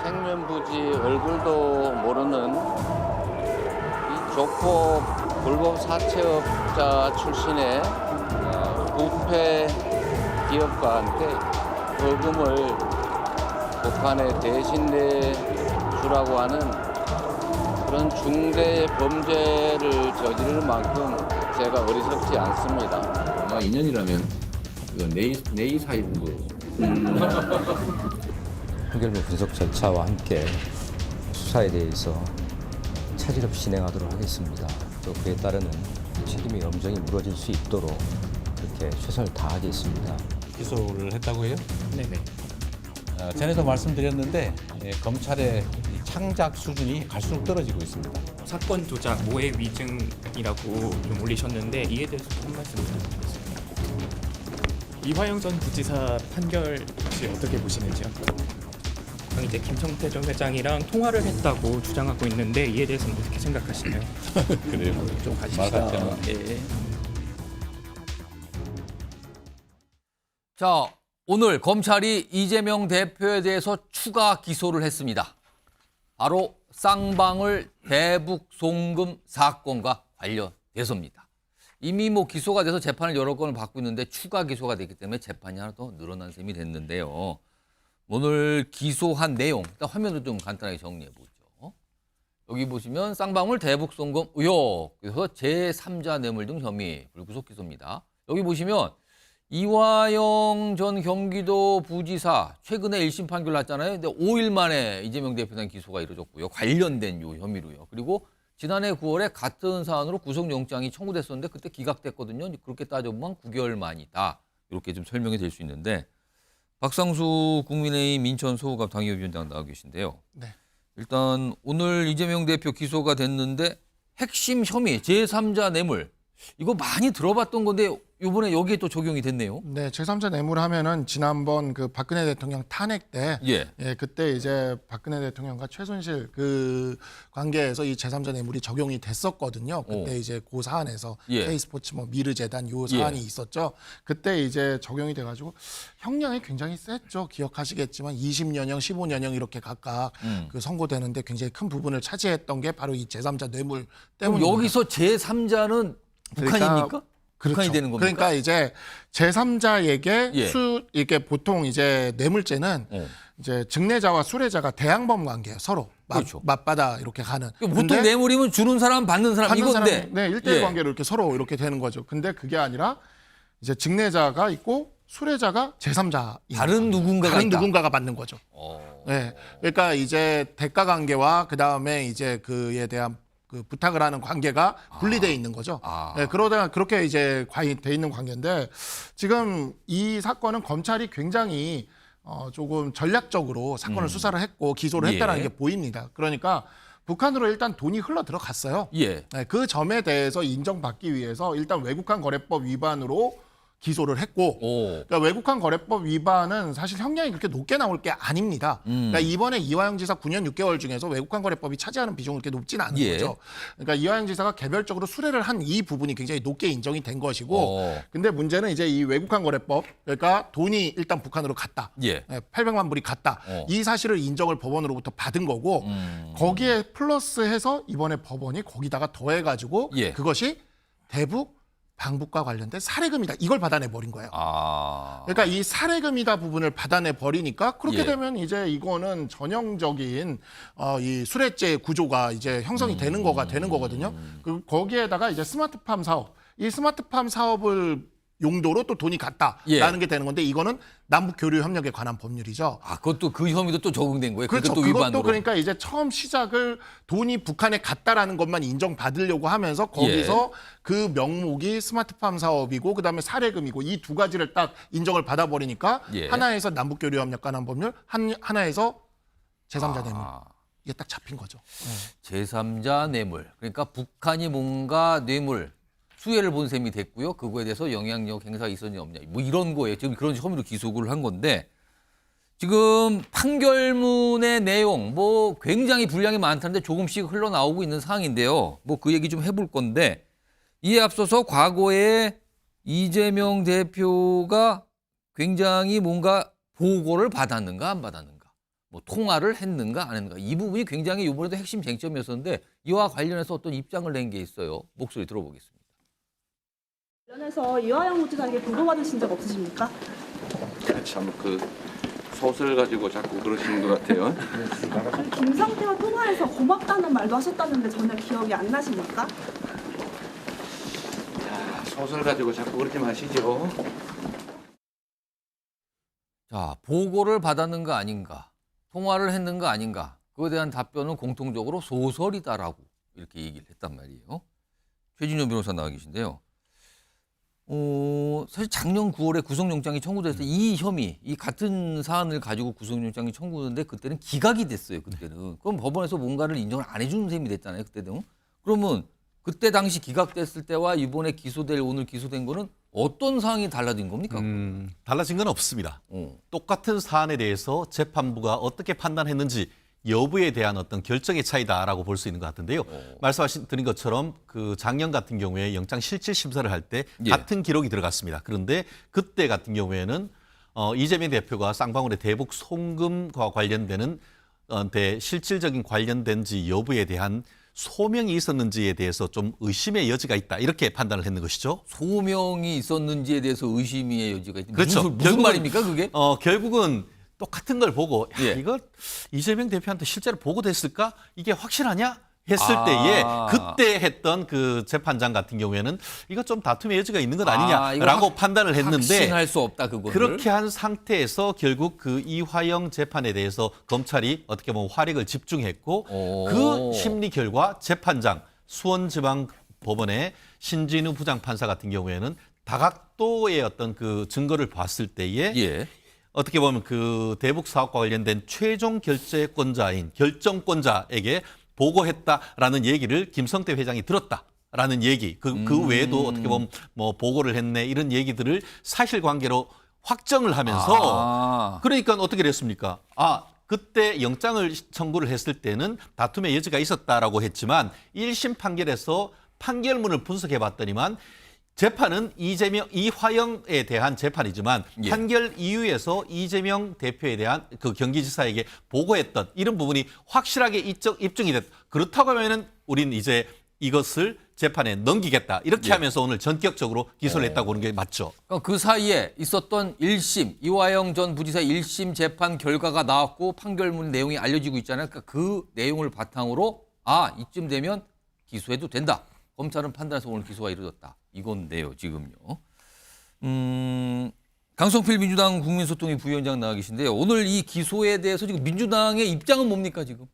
생면부지 얼굴도 모르는 이 조커 불법 사채업자 출신의 부패 기업과 함께 벌금을 북한에 대신 내주라고 하는 그런 중대 범죄를 저지를 만큼 제가 어리석지 않습니다. 아마 2년이라면 이거 내일 사입은 거. 판결문 분석 절차와 함께 수사에 대해서 차질 없이 진행하도록 하겠습니다. 또 그에 따르는 책임이 엄정히 물어질 수 있도록 그렇게 최선을 다하겠습니다. 기소를 했다고 해요? 네네. 전에도 말씀드렸는데 검찰의 이 창작 수준이 갈수록 떨어지고 있습니다. 사건 조작, 모해 위증이라고 좀 올리셨는데 이에 대해서 한 말씀 부탁드리겠습니다. 이화영 전 부지사 판결 혹시 어떻게 보시는지요? 이제 김성태 전 회장이랑 통화를 했다고 주장하고 있는데 이에 대해서는 어떻게 생각하시나요? 그래요. 좀 말 가십시다. 같지는 예. 자, 오늘 검찰이 이재명 대표에 대해서 추가 기소를 했습니다. 바로 쌍방울 대북 송금 사건과 관련돼서입니다. 이미 기소가 돼서 재판을 여러 건을 받고 있는데 추가 기소가 됐기 때문에 재판이 하나 더 늘어난 셈이 됐는데요. 오늘 기소한 내용, 일단 화면을 좀 간단하게 정리해 보죠. 여기 보시면 쌍방울 대북 송금 의혹, 그래서 제3자 뇌물 등 혐의 불구속 기소입니다. 여기 보시면 이화영 전 경기도 부지사 최근에 1심 판결 났잖아요. 근데 5일 만에 이재명 대표에 대한 기소가 이루어졌고요. 관련된 요 혐의로요. 그리고 지난해 9월에 같은 사안으로 구속영장이 청구됐었는데 그때 기각됐거든요. 그렇게 따져보면 9개월 만이다. 이렇게 좀 설명이 될 수 있는데 박상수 국민의힘 인천 소호갑 당협위원장 나와 계신데요. 네. 일단 오늘 이재명 대표 기소가 됐는데 핵심 혐의 제3자 뇌물 이거 많이 들어봤던 건데 이번에 여기에 또 적용이 됐네요. 네, 제3자 뇌물 하면은 지난번 그 박근혜 대통령 탄핵 때, 예. 그때 이제 박근혜 대통령과 최순실 그 관계에서 이 제3자 뇌물이 적용이 됐었거든요. 그때 이제 그 사안에서 예. K스포츠 미르재단 요 사안이 있었죠. 그때 이제 적용이 돼가지고 형량이 굉장히 셌죠. 기억하시겠지만 20년형, 15년형 이렇게 각각 그 선고되는데 굉장히 큰 부분을 차지했던 게 바로 이 제3자 뇌물 그럼 때문입니다. 여기서 제3자는 북한입니까? 그렇죠. 북한이 되는 겁니까? 그러니까 이제 제3자에게 예. 이렇게 보통 이제 뇌물죄는 이제 증례자와 수뢰자가 대항범 관계예요. 서로 그렇죠. 맞받아 이렇게 가는. 보통 근데 뇌물이면 주는 사람 받는 사람 받는 이건데. 사람이, 네, 1대1 예. 관계로 이렇게 서로 이렇게 되는 거죠. 근데 그게 아니라 이제 증례자가 있고 수뢰자가 제3자. 다른 누군가가 다른 있다. 누군가가 받는 거죠. 네. 그러니까 이제 대가 관계와 그다음에 이제 그에 대한 그 부탁을 하는 관계가 분리되어 있는 거죠. 네, 그러다 그렇게 이제 돼 있는 관계인데 지금 이 사건은 검찰이 굉장히 조금 전략적으로 사건을 수사를 했고 기소를 했다는 게 보입니다. 그러니까 북한으로 일단 돈이 흘러 들어갔어요. 예. 네, 그 점에 대해서 인정받기 위해서 일단 외국환 거래법 위반으로 기소를 했고, 그러니까 외국환 거래법 위반은 사실 형량이 그렇게 높게 나올 게 아닙니다. 그러니까 이번에 이화영 지사 9년 6개월 중에서 외국환 거래법이 차지하는 비중은 그렇게 높지는 않은 예. 거죠. 그러니까 이화영 지사가 개별적으로 수뢰를 한 이 부분이 굉장히 높게 인정이 된 것이고, 근데 문제는 이제 이 외국환 거래법, 그러니까 돈이 일단 북한으로 갔다. 예. 800만 불이 갔다. 이 사실을 인정을 법원으로부터 받은 거고, 거기에 플러스해서 이번에 법원이 거기다가 더해가지고 예. 그것이 대북 방북과 관련된 사례금이다. 이걸 받아내 버린 거예요. 그러니까 이 사례금이다 부분을 받아내 버리니까 그렇게 예. 되면 이제 이거는 전형적인 이 수뢰죄 구조가 이제 형성이 되는 거거든요. 그 거기에다가 이제 스마트팜 사업, 이 스마트팜 사업을 용도로 또 돈이 갔다라는 예. 게 되는 건데 이거는 남북 교류 협력에 관한 법률이죠. 그것도 그 혐의도 또 적용된 거예요. 그렇죠. 그것도 그것도 위반으로. 그러니까 이제 처음 시작을 돈이 북한에 갔다라는 것만 인정받으려고 하면서 거기서 그 명목이 스마트팜 사업이고 그다음에 사례금이고 이 두 가지를 딱 인정을 받아버리니까 예. 하나에서 남북교류협력 관한 법률, 하나에서 제3자 뇌물. 이게 딱 잡힌 거죠. 제3자 뇌물. 그러니까 북한이 뭔가 뇌물 수혜를 본 셈이 됐고요. 그거에 대해서 영향력 행사 있었냐 없냐. 뭐 이런 거예요. 지금 그런 혐의로 기소를 한 건데 지금 판결문의 내용 굉장히 분량이 많다는데 조금씩 흘러나오고 있는 사항인데요. 그 얘기 좀 해볼 건데 이에 앞서서 과거에 이재명 대표가 굉장히 뭔가 보고를 받았는가 안 받았는가 뭐 통화를 했는가 안 했는가 이 부분이 굉장히 이번에도 핵심 쟁점이었었는데 이와 관련해서 어떤 입장을 낸 게 있어요. 목소리 들어보겠습니다. 관련해서 이화영 구치사에게 보고받으신 적 없으십니까? 참 그 소설 가지고 자꾸 그러시는 것 같아요. 김성태와 통화해서 고맙다는 말도 하셨다는데 전혀 기억이 안 나십니까? 소설 가지고 자꾸 그렇게 마시죠. 자, 보고를 받았는가 아닌가, 통화를 했는가 아닌가, 그거에 대한 답변은 공통적으로 소설이다라고 이렇게 얘기를 했단 말이에요. 최진영 변호사 나와 계신데요. 사실 작년 9월에 구속영장이 청구됐을 때 이 혐의, 이 같은 사안을 가지고 구속영장이 청구됐는데 그때는 기각이 됐어요. 그때는. 그럼 법원에서 뭔가를 인정을 안 해주는 셈이 됐잖아요. 그때는. 그러면 그때 당시 기각됐을 때와 이번에 기소될 오늘 기소된 거는 어떤 사항이 달라진 겁니까? 달라진 건 없습니다. 똑같은 사안에 대해서 재판부가 어떻게 판단했는지 여부에 대한 어떤 결정의 차이다라고 볼 수 있는 것 같은데요. 말씀하신 것처럼 그 작년 같은 경우에 영장 실질 심사를 할 때 예. 같은 기록이 들어갔습니다. 그런데 그때 같은 경우에는 이재명 대표가 쌍방울의 대북 송금과 관련되는 실질적인 관련된지 여부에 대한 소명이 있었는지에 대해서 좀 의심의 여지가 있다 이렇게 판단을 했는 것이죠. 소명이 있었는지에 대해서 의심의 여지가 있다. 그렇죠. 무슨 말입니까 그게? 결국은 똑같은 걸 보고 예. 이거 이재명 대표한테 실제로 보고됐을까? 이게 확실하냐? 했을 아. 때에 그때 했던 그 재판장 같은 경우에는 이거 좀 다툼의 여지가 있는 것 아니냐라고 판단을 했는데 확신할 수 없다 그거를. 그렇게 한 상태에서 결국 그 이화영 재판에 대해서 검찰이 어떻게 보면 화력을 집중했고 그 심리 결과 재판장 수원지방법원의 신진우 부장판사 같은 경우에는 다각도의 어떤 그 증거를 봤을 때에 예. 어떻게 보면 그 대북 사업과 관련된 최종 결재권자인 결정권자에게 보고했다라는 얘기를 김성태 회장이 들었다라는 얘기, 그 외에도 어떻게 보면 뭐 보고를 했네 이런 얘기들을 사실관계로 확정을 하면서 그러니까 어떻게 됐습니까? 그때 영장을 청구를 했을 때는 다툼의 여지가 있었다라고 했지만 1심 판결에서 판결문을 분석해 봤더니만 재판은 이화영에 대한 재판이지만 예. 판결 이유에서 이재명 대표에 대한 그 경기지사에게 보고했던 이런 부분이 확실하게 입증이 됐다. 그렇다고 하면은 우린 이제 이것을 재판에 넘기겠다. 이렇게 예. 하면서 오늘 전격적으로 기소를 했다고 보는 게 맞죠. 그러니까 그 사이에 있었던 1심 이화영 전 부지사 1심 재판 결과가 나왔고 판결문 내용이 알려지고 있잖아요. 그러니까 그 내용을 바탕으로 이쯤 되면 기소해도 된다. 검찰은 판단해서 오늘 기소가 이루어졌다. 이건데요, 지금요. 강성필 민주당 국민소통위 부위원장 나와 계신데요. 오늘 이 기소에 대해서 지금 민주당의 입장은 뭡니까 지금?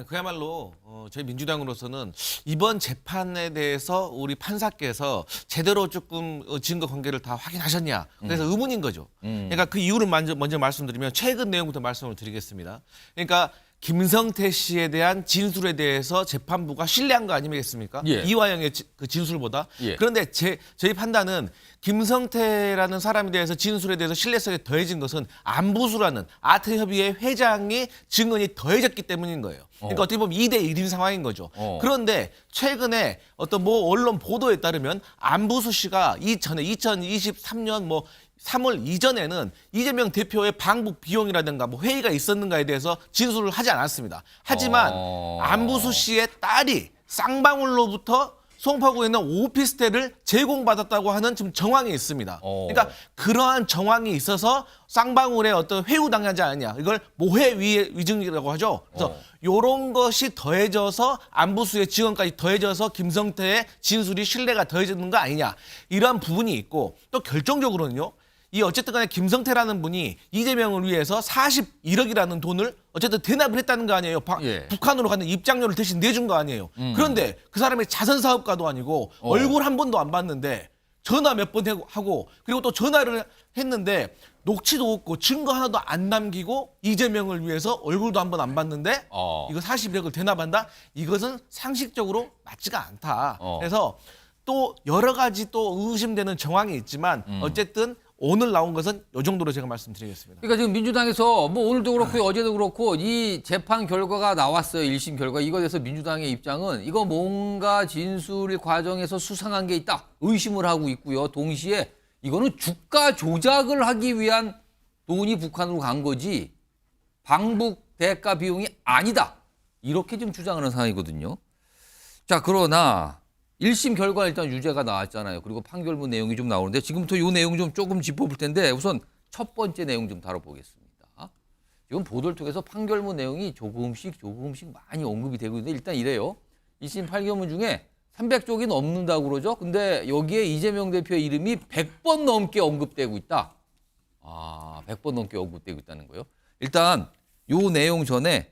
그야말로 저희 민주당으로서는 이번 재판에 대해서 우리 판사께서 제대로 조금 증거 관계를 다 확인하셨냐 그래서 의문인 거죠. 그러니까 그 이유를 먼저 말씀드리면 최근 내용부터 말씀을 드리겠습니다. 그러니까 김성태 씨에 대한 진술에 대해서 재판부가 신뢰한 거 아니겠습니까? 예. 이화영의 그 진술보다. 예. 그런데 저희 판단은 김성태라는 사람에 대해서 진술에 대해서 신뢰성이 더해진 것은 안부수라는 아트협의회 회장의 증언이 더해졌기 때문인 거예요. 그러니까 어떻게 보면 2대 1인 상황인 거죠. 그런데 최근에 어떤 뭐 언론 보도에 따르면 안부수 씨가 이전에 2023년 3월 이전에는 이재명 대표의 방북 비용이라든가 회의가 있었는가에 대해서 진술을 하지 않았습니다. 하지만 안부수 씨의 딸이 쌍방울로부터 송파구에 있는 오피스텔을 제공받았다고 하는 지금 정황이 있습니다. 그러니까 그러한 정황이 있어서 쌍방울에 어떤 회유당하지 않느냐. 이걸 모해 위증이라고 하죠. 그래서 이런 것이 더해져서 안부수의 증언까지 더해져서 김성태의 진술이 신뢰가 더해지는 거 아니냐. 이러한 부분이 있고 또 결정적으로는요. 이 어쨌든 간에 김성태라는 분이 이재명을 위해서 41억이라는 돈을 어쨌든 대납을 했다는 거 아니에요. 예. 북한으로 가는 입장료를 대신 내준 거 아니에요. 그런데 그 사람이 자선사업가도 아니고 얼굴 한 번도 안 봤는데 전화 몇 번 하고 그리고 또 전화를 했는데 녹취도 없고 증거 하나도 안 남기고 이재명을 위해서 얼굴도 한 번 안 봤는데 이거 41억을 대납한다? 이것은 상식적으로 맞지가 않다. 그래서 또 여러 가지 또 의심되는 정황이 있지만 어쨌든 오늘 나온 것은 이 정도로 제가 말씀드리겠습니다. 그러니까 지금 민주당에서 오늘도 그렇고 어제도 그렇고 이 재판 결과가 나왔어요. 1심 결과. 이거에 대해서 민주당의 입장은 이거 뭔가 진술 과정에서 수상한 게 있다. 의심을 하고 있고요. 동시에 이거는 주가 조작을 하기 위한 돈이 북한으로 간 거지 방북 대가 비용이 아니다. 이렇게 지금 주장하는 상황이거든요. 자, 그러나 1심 결과 일단 유죄가 나왔잖아요. 그리고 판결문 내용이 좀 나오는데 지금부터 이 내용 좀 조금 짚어볼 텐데 우선 첫 번째 내용 좀 다뤄보겠습니다. 지금 보도를 통해서 판결문 내용이 조금씩 많이 언급이 되고 있는데 일단 이래요. 1심 판결문 중에 300쪽이 넘는다고 그러죠. 근데 여기에 이재명 대표의 이름이 100번 넘게 언급되고 있다. 100번 넘게 언급되고 있다는 거예요. 일단 요 내용 전에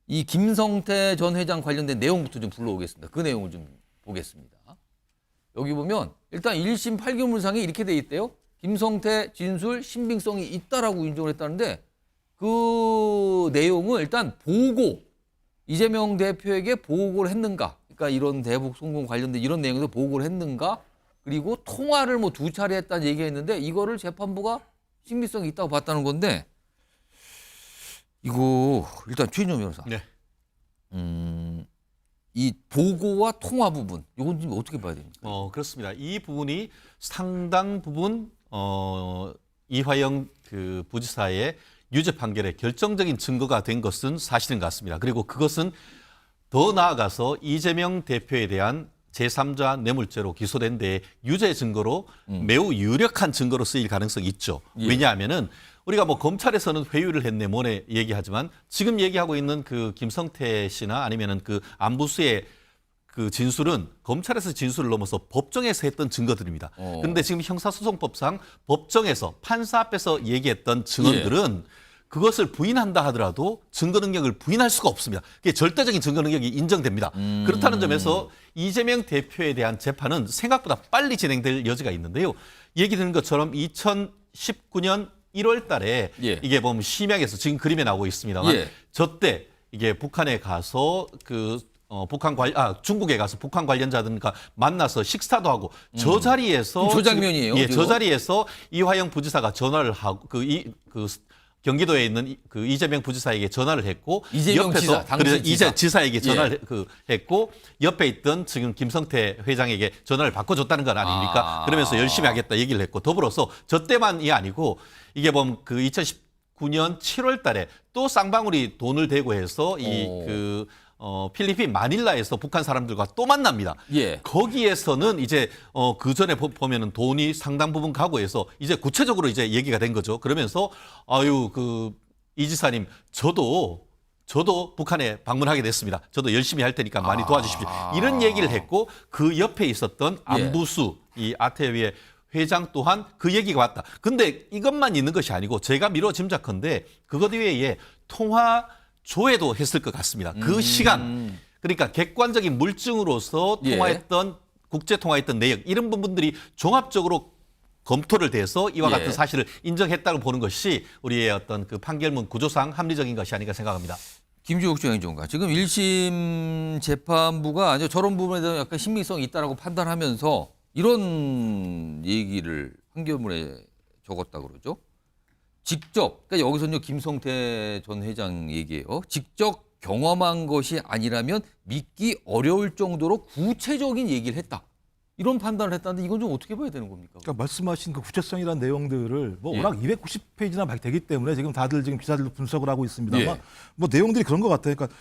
이 김성태 전 회장 관련된 내용부터 좀 불러오겠습니다. 그 내용을 좀 보겠습니다. 여기 보면 일단 1심 판결문상에 이렇게 돼 있대요. 김성태 진술 신빙성이 있다라고 인정을 했다는데 그 내용을 일단 보고 이재명 대표에게 보고를 했는가? 그러니까 이런 대북 송금 관련된 이런 내용에서 보고를 했는가? 그리고 통화를 뭐 2차례 했다는 얘기했는데 이거를 재판부가 신빙성이 있다고 봤다는 건데 이거 일단 최인정 변호사. 네. 이 보고와 통화 부분 이건 좀 어떻게 봐야 됩니까? 그렇습니다. 이 부분이 상당 부분 이화영 그 부지사의 유죄 판결의 결정적인 증거가 된 것은 사실인 것 같습니다. 그리고 그것은 더 나아가서 이재명 대표에 대한 제3자 뇌물죄로 기소된 데 유죄 증거로 매우 유력한 증거로 쓰일 가능성이 있죠. 예. 왜냐하면은 우리가 뭐 검찰에서는 회유를 했네 뭐네 얘기하지만 지금 얘기하고 있는 그 김성태 씨나 아니면은 그 안부수의 그 진술은 검찰에서 진술을 넘어서 법정에서 했던 증거들입니다. 그런데 지금 형사소송법상 법정에서 판사 앞에서 얘기했던 증언들은 그것을 부인한다 하더라도 증거 능력을 부인할 수가 없습니다. 그게 절대적인 증거 능력이 인정됩니다. 그렇다는 점에서 이재명 대표에 대한 재판은 생각보다 빨리 진행될 여지가 있는데요. 얘기 드는 것처럼 2019년 1월 달에 이게 보면 심야에서 지금 그림에 나오고 있습니다만 저때 이게 북한에 가서 중국에 가서 북한 관련자들과 만나서 식사도 하고 저 자리에서 저 장면이에요. 저 자리에서 이화영 부지사가 전화를 하고 경기도에 있는 그 이재명 부지사에게 전화를 했고 이재명 지사, 그래서 지사. 지사에게 전화를 했고 옆에 있던 지금 김성태 회장에게 전화를 바꿔줬다는 건 아닙니까? 그러면서 열심히 하겠다 얘기를 했고 더불어서 저 때만이 아니고 이게 보면 그 2019년 7월 달에 또 쌍방울이 돈을 대고 해서 필리핀 마닐라에서 북한 사람들과 또 만납니다. 거기에서는 이제 그 전에 보면은 돈이 상당 부분 가고 해서 이제 구체적으로 이제 얘기가 된 거죠. 그러면서 이 지사님 저도 북한에 방문하게 됐습니다. 저도 열심히 할 테니까 많이 도와주십시오. 이런 얘기를 했고 그 옆에 있었던 안부수 이 아태위의 회장 또한 그 얘기가 왔다. 근데 이것만 있는 것이 아니고 제가 미뤄 짐작컨대 그것 외에 통화 조회도 했을 것 같습니다. 그 시간, 그러니까 객관적인 물증으로서 통화했던 국제 통화했던 내역 이런 부분들이 종합적으로 검토를 돼서 이와 같은 사실을 인정했다고 보는 것이 우리의 어떤 그 판결문 구조상 합리적인 것이 아닌가 생각합니다. 김주욱 중앙지검관 지금 1심 재판부가 저런 부분에 대한 약간 신빙성이 있다라고 판단하면서 이런 얘기를 판결문에 적었다 그러죠. 직접, 그러니까 여기서는 김성태 전 회장 얘기예요. 직접 경험한 것이 아니라면 믿기 어려울 정도로 구체적인 얘기를 했다. 이런 판단을 했다는데 이건 좀 어떻게 봐야 되는 겁니까? 그러니까 말씀하신 그 구체성이라는 내용들을 워낙 290페이지나 되기 때문에 지금 다들 지금 기자들도 분석을 하고 있습니다만 내용들이 그런 것 같아요. 그러니까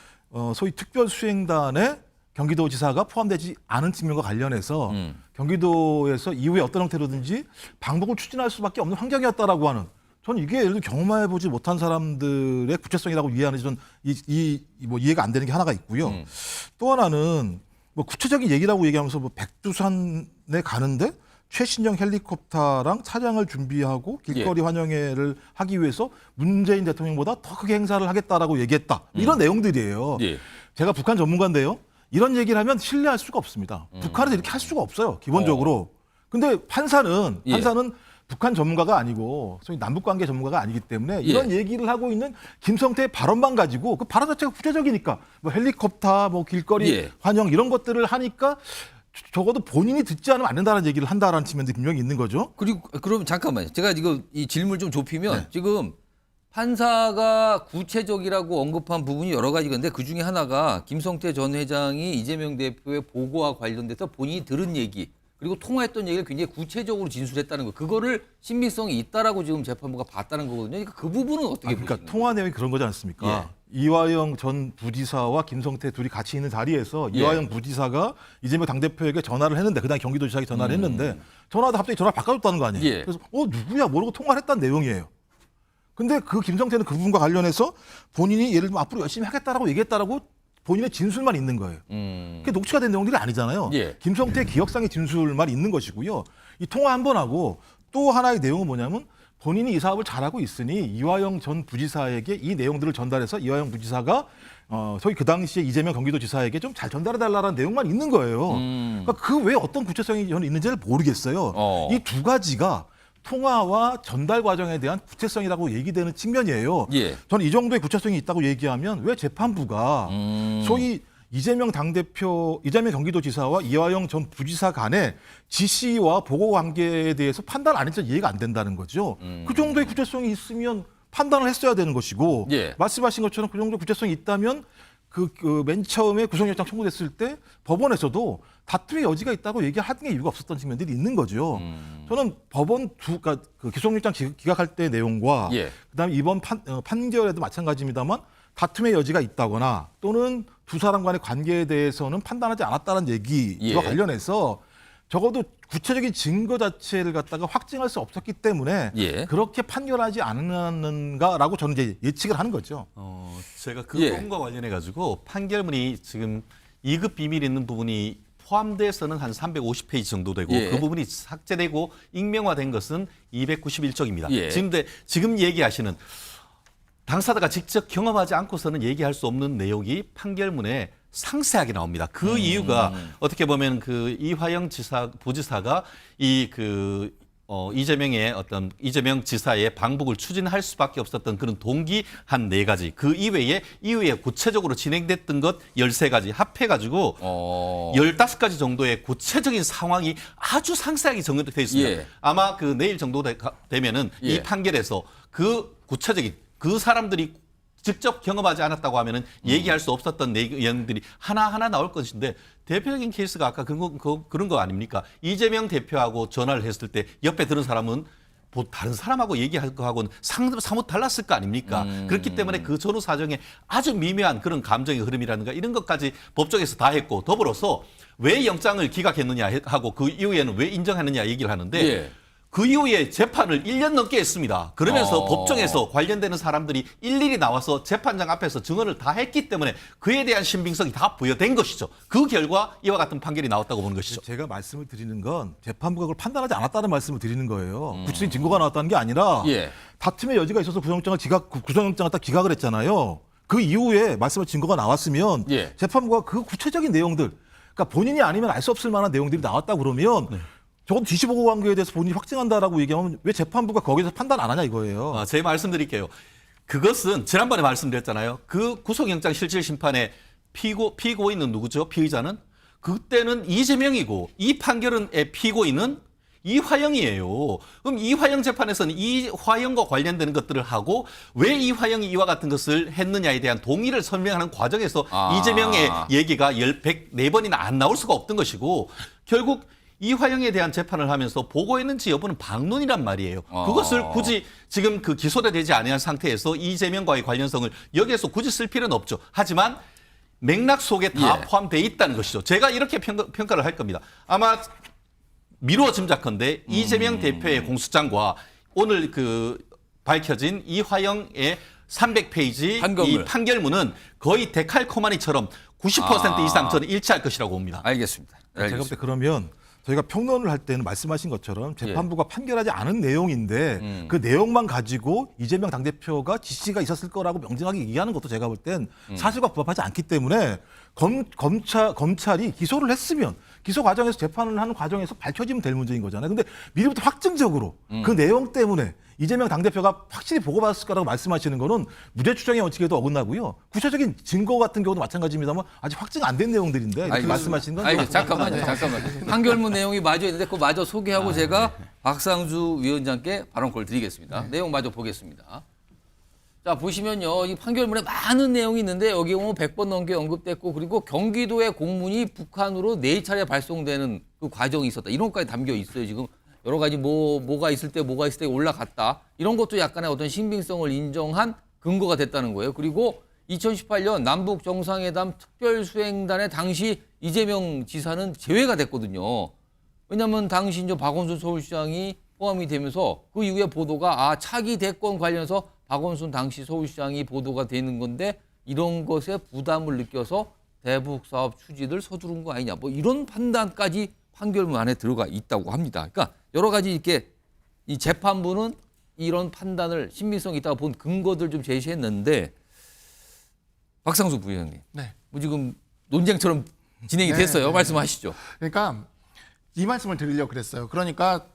소위 특별수행단에 경기도지사가 포함되지 않은 측면과 관련해서 경기도에서 이후에 어떤 형태로든지 방법을 추진할 수밖에 없는 환경이었다라고 하는 저는 이게 예를 들어 경험해보지 못한 사람들의 구체성이라고 이해하는지 전 이해가 안 되는 게 하나가 있고요. 또 하나는 구체적인 얘기라고 얘기하면서 백두산에 가는데 최신형 헬리콥터랑 차량을 준비하고 길거리 환영회를 하기 위해서 문재인 대통령보다 더 크게 행사를 하겠다라고 얘기했다. 이런 내용들이에요. 제가 북한 전문가인데요. 이런 얘기를 하면 신뢰할 수가 없습니다. 북한은 이렇게 할 수가 없어요. 기본적으로. 근데 판사는 북한 전문가가 아니고 소위 남북관계 전문가가 아니기 때문에 이런 얘기를 하고 있는 김성태의 발언만 가지고 그 발언 자체가 구체적이니까 헬리콥터, 길거리 환영 이런 것들을 하니까 적어도 본인이 듣지 않으면 안 된다는 얘기를 한다라는 측면도 분명히 있는 거죠. 그리고 그럼 잠깐만요. 제가 이 질문을 좀 좁히면 지금 판사가 구체적이라고 언급한 부분이 여러 가지가 있는데 그 중에 하나가 김성태 전 회장이 이재명 대표의 보고와 관련돼서 본인이 들은 얘기 그리고 통화했던 얘기를 굉장히 구체적으로 진술했다는 거. 그거를 신빙성이 있다라고 지금 재판부가 봤다는 거거든요. 그러니까 그 부분은 어떻게 보시나요? 그러니까 통화 내용이 그런 거지 않습니까? 이화영 전 부지사와 김성태 둘이 같이 있는 자리에서 이화영 부지사가 이재명 당대표에게 전화를 했는데 그다음 경기도지사에게 전화를 했는데 전화도 갑자기 전화를 바꿔줬다는 거 아니에요? 그래서 누구야 모르고 통화를 했다는 내용이에요. 근데 그 김성태는 그 부분과 관련해서 본인이 예를 들면 앞으로 열심히 하겠다라고 얘기했다라고 본인의 진술만 있는 거예요. 그게 녹취가 된 내용들이 아니잖아요. 김성태의 기억상의 진술만 있는 것이고요. 이 통화 한 번 하고 또 하나의 내용은 뭐냐면 본인이 이 사업을 잘하고 있으니 이화영 전 부지사에게 이 내용들을 전달해서 이화영 부지사가 소위 그 당시에 이재명 경기도지사에게 좀 잘 전달해달라는 내용만 있는 거예요. 그러니까 그 외에 어떤 구체성이 저는 있는지를 모르겠어요. 이 두 가지가 통화와 전달 과정에 대한 구체성이라고 얘기되는 측면이에요. 저는 이 정도의 구체성이 있다고 얘기하면 왜 재판부가 소위 이재명 당대표, 이재명 경기도지사와 이화영 전 부지사 간의 지시와 보고 관계에 대해서 판단 안 했던 이해가 안 된다는 거죠. 그 정도의 구체성이 있으면 판단을 했어야 되는 것이고 말씀하신 것처럼 그 정도 구체성이 있다면 맨 처음에 구속영장 청구됐을 때 법원에서도 다툼의 여지가 있다고 얘기하는 게 이유가 없었던 측면들이 있는 거죠. 저는 법원 그러니까 그 기속영장 기각할 때 내용과 그다음에 이번 판결에도 마찬가지입니다만 다툼의 여지가 있다거나 또는 두 사람 간의 관계에 대해서는 판단하지 않았다는 얘기와 관련해서 적어도 구체적인 증거 자체를 갖다가 확증할 수 없었기 때문에 그렇게 판결하지 않았는가라고 저는 이제 예측을 하는 거죠. 제가 그 부분과 관련해 가지고 판결문이 지금 2급 비밀 있는 부분이 포함돼서는 한 350페이지 정도 되고 그 부분이 삭제되고 익명화된 것은 291쪽입니다. 지금 얘기하시는 당사자가 직접 경험하지 않고서는 얘기할 수 없는 내용이 판결문에 상세하게 나옵니다. 그 이유가 어떻게 보면 그 이화영 부지사가 이재명 지사의 방북을 추진할 수밖에 없었던 그런 동기 한 4가지. 그 이외에 구체적으로 진행됐던 것 13가지 합해가지고 15가지 정도의 구체적인 상황이 아주 상세하게 정리되어 있습니다. 아마 그 내일 정도 되면은 이 판결에서 그 구체적인 그 사람들이 직접 경험하지 않았다고 하면은 얘기할 수 없었던 내용들이 하나하나 나올 것인데 대표적인 케이스가 아까 그런 거 아닙니까? 이재명 대표하고 전화를 했을 때 옆에 들은 사람은 다른 사람하고 얘기할 거하고는 사뭇 달랐을 거 아닙니까? 그렇기 때문에 그 전후 사정에 아주 미묘한 그런 감정의 흐름이라든가 이런 것까지 법정에서 다 했고 더불어서 왜 영장을 기각했느냐 하고 그 이후에는 왜 인정했느냐 얘기를 하는데 그 이후에 재판을 1년 넘게 했습니다. 그러면서 법정에서 관련되는 사람들이 일일이 나와서 재판장 앞에서 증언을 다 했기 때문에 그에 대한 신빙성이 다 부여된 것이죠. 그 결과 이와 같은 판결이 나왔다고 보는 것이죠. 제가 말씀을 드리는 건 재판부가 그걸 판단하지 않았다는 말씀을 드리는 거예요. 구체적인 증거가 나왔다는 게 아니라 다툼의 여지가 있어서 구속영장을 딱 기각을 했잖아요. 그 이후에 말씀을 증거가 나왔으면 재판부가 그 구체적인 내용들, 그러니까 본인이 아니면 알 수 없을 만한 내용들이 나왔다 그러면 적어도 뒤집어보고 관계에 대해서 본인이 확증한다라고 얘기하면 왜 재판부가 거기서 판단 안 하냐 이거예요. 제 말씀드릴게요. 그것은 지난번에 말씀드렸잖아요. 그 구속영장 실질 심판의 피고인은 누구죠? 피의자는? 그때는 이재명이고 이 판결의 피고인은 이화영이에요. 그럼 이화영 재판에서는 이화영과 관련되는 것들을 하고 왜 이화영이 이와 같은 것을 했느냐에 대한 동의를 설명하는 과정에서 이재명의 얘기가 104번이나 안 나올 수가 없던 것이고 결국 이화영에 대한 재판을 하면서 보고했는지 여부는 반론이란 말이에요. 그것을 굳이 지금 그 기소가 되지 않은 상태에서 이재명과의 관련성을 여기에서 굳이 쓸 필요는 없죠. 하지만 맥락 속에 다 포함되어 있다는 것이죠. 제가 이렇게 평가를 할 겁니다. 아마 미루어 짐작컨대 이재명 대표의 공소장과 오늘 밝혀진 이화영의 300페이지 이 판결문은 거의 데칼코마니처럼 90% 이상 저는 일치할 것이라고 봅니다. 알겠습니다. 제가 볼 때 그러면 저희가 평론을 할 때는 말씀하신 것처럼 재판부가 판결하지 않은 내용인데 그 내용만 가지고 이재명 당대표가 지시가 있었을 거라고 명징하게 얘기하는 것도 제가 볼 땐 사실과 부합하지 않기 때문에 검찰이 기소를 했으면 기소 과정에서 재판을 하는 과정에서 밝혀지면 될 문제인 거잖아요. 근데 미리부터 확증적으로 그 내용 때문에 이재명 당대표가 확실히 보고받았을 거라고 말씀하시는 거는 무죄 추정의 원칙에도 어긋나고요. 구체적인 증거 같은 경우도 마찬가지입니다만 아직 확증 안 된 내용들인데 이렇게 말씀하시는 건 잠깐만요. 판결문 내용이 마저 있는데 그거 마저 소개하고 제가 박상주 위원장께 발언권을 드리겠습니다. 내용 마저 보겠습니다. 자, 보시면요. 이 판결문에 많은 내용이 있는데 여기 보면 100번 넘게 언급됐고 그리고 경기도의 공문이 북한으로 4차례 발송되는 그 과정이 있었다. 이런 것까지 담겨 있어요. 지금 여러 가지 뭐가 있을 때 올라갔다. 이런 것도 약간의 어떤 신빙성을 인정한 근거가 됐다는 거예요. 그리고 2018년 남북 정상회담 특별수행단의 당시 이재명 지사는 제외가 됐거든요. 왜냐하면 당시 이제 박원순 서울시장이 포함이 되면서 그 이후에 보도가 차기 대권 관련해서 박원순 당시 서울시장이 보도가 되는 건데 이런 것에 부담을 느껴서 대북 사업 추진을 서두른 거 아니냐. 뭐 이런 판단까지 판결문 안에 들어가 있다고 합니다. 그러니까 여러 가지 이렇게 이 재판부는 이런 판단을 신빙성이 있다고 본 근거들 좀 제시했는데 박상수 부위원님, 네. 뭐 지금 논쟁처럼 진행이 네, 됐어요. 네. 말씀하시죠. 그러니까 이 말씀을 드리려고 그랬어요. 그러니까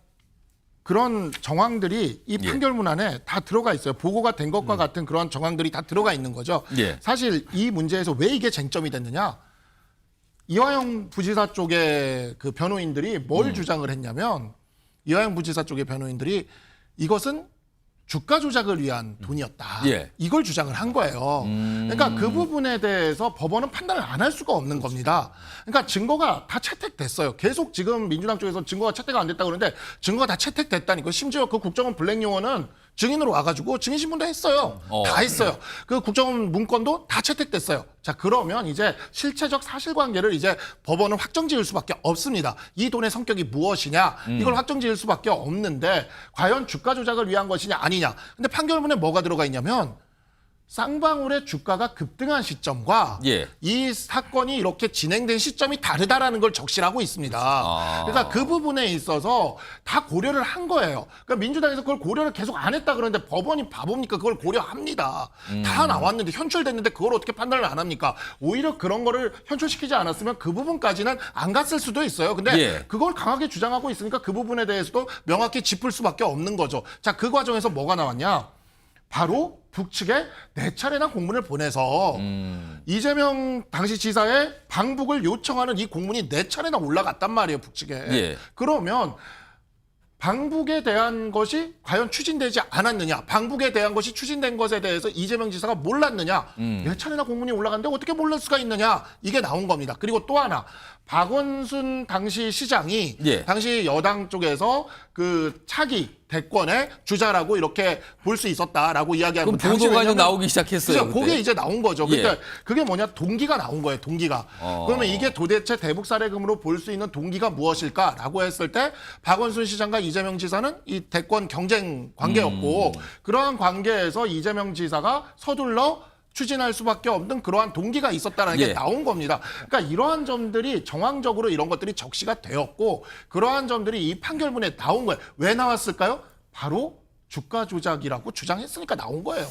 그런 정황들이 이 판결문 안에 다 들어가 있어요. 보고가 된 것과 같은 그런 정황들이 다 들어가 있는 거죠. 예. 사실 이 문제에서 왜 이게 쟁점이 됐느냐? 이화영 부지사 쪽의 그 변호인들이 뭘 주장을 했냐면 이화영 부지사 쪽의 변호인들이 이것은 주가 조작을 위한 돈이었다. 예. 이걸 주장을 한 거예요. 그러니까 그 부분에 대해서 법원은 판단을 안 할 수가 없는 겁니다. 그러니까 증거가 다 채택됐어요. 계속 지금 민주당 쪽에서 증거가 채택이 안 됐다고 그러는데 증거가 다 채택됐다니까. 심지어 그 국정원 블랙 요원은 증인으로 와가지고 증인 신문도 했어요. 다 했어요. 그 국정원 문건도 다 채택됐어요. 자, 그러면 이제 실체적 사실관계를 이제 법원은 확정지을 수밖에 없습니다. 이 돈의 성격이 무엇이냐 이걸 확정지을 수밖에 없는데 과연 주가 조작을 위한 것이냐 아니냐. 근데 판결문에 뭐가 들어가 있냐면 쌍방울의 주가가 급등한 시점과 예. 이 사건이 이렇게 진행된 시점이 다르다라는 걸 적시하고 있습니다. 그러니까 그 부분에 있어서 다 고려를 한 거예요. 그러니까 민주당에서 그걸 고려를 계속 안 했다 그러는데 법원이 바보입니까? 그걸 고려합니다. 다 나왔는데 현출됐는데 그걸 어떻게 판단을 안 합니까? 오히려 그런 거를 현출시키지 않았으면 그 부분까지는 안 갔을 수도 있어요. 근데 예. 그걸 강하게 주장하고 있으니까 그 부분에 대해서도 명확히 짚을 수밖에 없는 거죠. 자, 그 과정에서 뭐가 나왔냐? 바로 북측에 4차례나 공문을 보내서 이재명 당시 지사의 방북을 요청하는 이 공문이 4차례나 올라갔단 말이에요, 북측에. 예. 그러면 방북에 대한 것이 과연 추진되지 않았느냐, 방북에 대한 것이 추진된 것에 대해서 이재명 지사가 몰랐느냐, 4차례나 공문이 올라갔는데 어떻게 몰랄 수가 있느냐, 이게 나온 겁니다. 그리고 또 하나, 박원순 당시 시장이 예. 당시 여당 쪽에서 그 차기 대권의 주자라고 이렇게 볼 수 있었다라고 이야기하는 그럼 보도가 이제 나오기 시작했어요. 그죠? 그게 이제 나온 거죠. 그러니까 예. 그게 뭐냐? 동기가 나온 거예요. 동기가. 그러면 이게 도대체 대북 사례금으로 볼 수 있는 동기가 무엇일까라고 했을 때 박원순 시장과 이재명 지사는 이 대권 경쟁 관계였고 그러한 관계에서 이재명 지사가 서둘러 추진할 수밖에 없는 그러한 동기가 있었다는 게 예. 나온 겁니다. 그러니까 이러한 점들이 정황적으로 이런 것들이 적시가 되었고 그러한 점들이 이 판결문에 나온 거예요. 왜 나왔을까요? 바로 주가 조작이라고 주장했으니까 나온 거예요.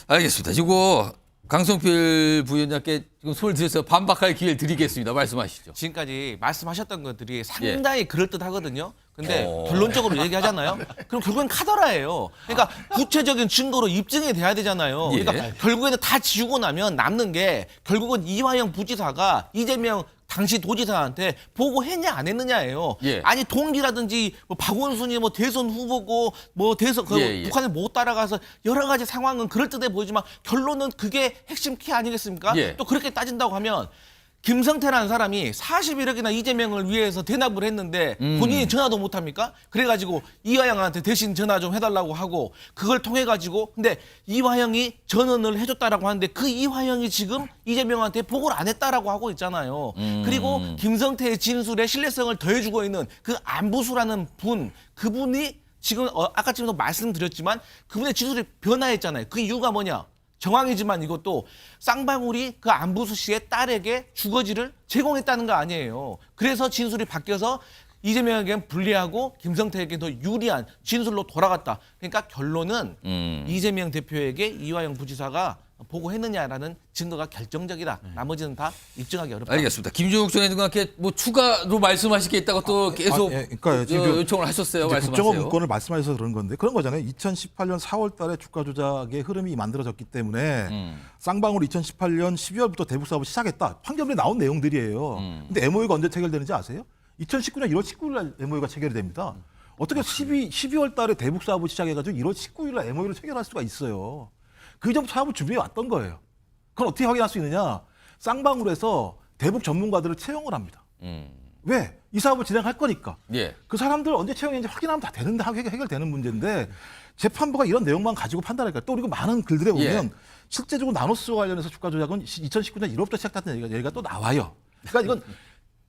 알겠습니다. 지금 강성필 부위원장께 지금 손을 들여서 반박할 기회를 드리겠습니다. 말씀하시죠. 지금까지 말씀하셨던 것들이 상당히 그럴듯하거든요. 근데 결론적으로 얘기하잖아요. 그럼 결국엔 카더라예요. 그러니까 구체적인 증거로 입증이 돼야 되잖아요. 예. 그러니까 결국에는 다 지우고 나면 남는 게 결국은 이화영 부지사가 이재명 당시 도지사한테 보고했냐 안 했느냐예요. 예. 아니 동기라든지 뭐 박원순이 뭐 대선 후보고 뭐 대선 예. 북한을 못 따라가서 여러 가지 상황은 그럴듯해 보이지만 결론은 그게 핵심 키 아니겠습니까? 예. 또 그렇게 따진다고 하면 김성태라는 사람이 41억이나 이재명을 위해서 대납을 했는데 본인이 전화도 못합니까? 그래가지고 이화영한테 대신 전화 좀 해달라고 하고 그걸 통해가지고 근데 이화영이 전원을 해줬다라고 하는데 그 이화영이 지금 이재명한테 보고를 안 했다라고 하고 있잖아요. 그리고 김성태의 진술에 신뢰성을 더해주고 있는 그 안부수라는 그분이 지금 아까 지금도 말씀드렸지만 그분의 진술이 변화했잖아요. 그 이유가 뭐냐? 정황이지만 이것도 쌍방울이 그 안부수 씨의 딸에게 주거지를 제공했다는 거 아니에요. 그래서 진술이 바뀌어서 이재명에게는 불리하고 김성태에게 더 유리한 진술로 돌아갔다. 그러니까 결론은 이재명 대표에게 이화영 부지사가 보고했느냐라는 증거가 결정적이다. 나머지는 다 입증하기 어렵다. 알겠습니다. 김종욱 전 의원님께 뭐 추가로 말씀하실 게 있다고 또 계속 그러니까 지금 요청을 하셨어요. 이제 말씀하세요. 국정원 문건을 말씀하셔서 그런 건데 그런 거잖아요. 2018년 4월 달에 주가 조작의 흐름이 만들어졌기 때문에 쌍방울 2018년 12월부터 대북 사업을 시작했다. 판결문에 나온 내용들이에요. 근데 MOU가 언제 체결되는지 아세요? 2019년 1월 19일 날 MOU가 체결이 됩니다. 어떻게 12월 달에 대북 사업을 시작해가지고 1월 19일 날 MOU를 체결할 수가 있어요. 그 이전 사업을 준비해 왔던 거예요. 그건 어떻게 확인할 수 있느냐? 쌍방으로 해서 대북 전문가들을 채용을 합니다. 왜? 이 사업을 진행할 거니까. 예. 그 사람들 언제 채용했는지 확인하면 다 되는데 해결되는 문제인데 재판부가 이런 내용만 가지고 판단할까? 또 그리고 많은 글들에 보면 예. 실제적으로 나노스와 관련해서 주가 조작은 2019년 1월부터 시작됐다는 얘기가 또 나와요. 그러니까 이건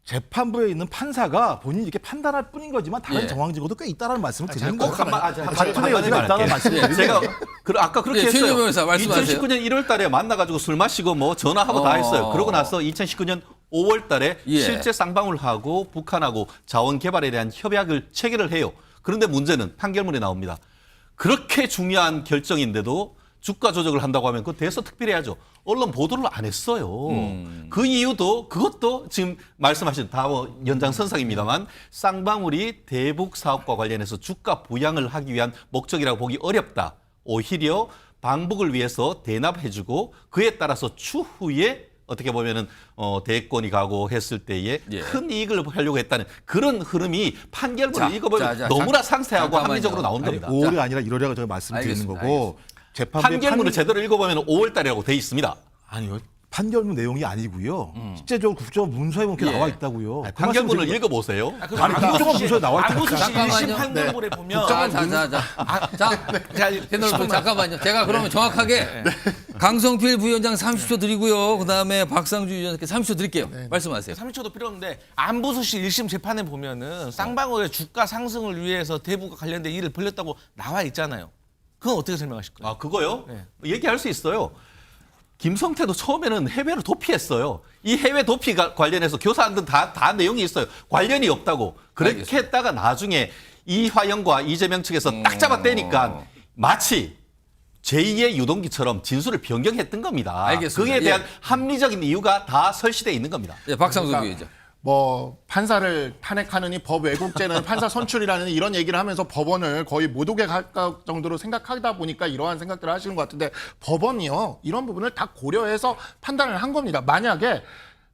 재판부에 있는 판사가 본인이 이렇게 판단할 뿐인 거지만 다른 예. 정황 증거도 꽤 있다는 말씀을 드리는 꼭 거예요. 한마디 여지가 있다는 말씀을 드리는 제가 거예요. 아까 그렇게 예, 했어요. 최진영 변호사 말씀하세요. 2019년 1월 달에 만나가지고 술 마시고 뭐 전화하고 다 했어요. 그러고 나서 2019년 5월 달에 예. 실제 쌍방울 하고 북한하고 자원 개발에 대한 협약을 체결을 해요. 그런데 문제는 판결문에 나옵니다. 그렇게 중요한 결정인데도 주가 조작을 한다고 하면 그거 대서특필해야죠. 언론 보도를 안 했어요. 그 이유도 그것도 지금 말씀하신 다 연장선상입니다만 쌍방울이 대북 사업과 관련해서 주가 부양을 하기 위한 목적이라고 보기 어렵다. 오히려 방북을 위해서 대납해주고 그에 따라서 추후에 어떻게 보면은 대권이 가고 했을 때에 예. 큰 이익을 하려고 했다는 그런 흐름이 판결문을 자, 읽어보면 자, 너무나 상세하고 잠깐만요. 합리적으로 나온 겁니다. 5월이 아니라 1월이라고 제가 말씀드리는 알겠습니다. 거고 재판부의 판결문을 제대로 읽어보면 5월 달이라고 돼 있습니다. 아니요. 판결문 내용이 아니고요. 실제적으로 국정원 문서에 이렇게 예. 나와 있다고요. 아니, 판결문을 읽어보세요. 아니, 국정원 문서에 나와 있다. 안부수 씨 잠깐만요. 1심 판결문에 보면 패널분 잠깐만요. 제가 그러면 정확하게 강성필 부위원장 30초 드리고요. 그다음에 박상주 위원장께 30초 드릴게요. 말씀하세요. 30초도 필요 없는데 안부수 씨 1심 재판에 보면은 쌍방울의 주가 상승을 위해서 대북과 관련된 일을 벌였다고 나와 있잖아요. 그건 어떻게 설명하실 거예요? 아, 그거요? 네. 얘기할 수 있어요. 김성태도 처음에는 해외를 도피했어요. 이 해외 도피가 관련해서 교사한테 다 내용이 있어요. 관련이 없다고. 그렇게 알겠습니다. 했다가 나중에 이화영과 이재명 측에서 딱 잡아떼니까 마치 제2의 유동기처럼 진술을 변경했던 겁니다. 알겠습니다. 그에 대한 예. 합리적인 이유가 다 설치되어 있는 겁니다. 예, 박상수 부위원장. 뭐 판사를 탄핵하느니 법 왜곡죄는 판사 선출이라는 이런 얘기를 하면서 법원을 거의 모독에 가까울 정도로 생각하다 보니까 이러한 생각들을 하시는 것 같은데 법원이요 이런 부분을 다 고려해서 판단을 한 겁니다. 만약에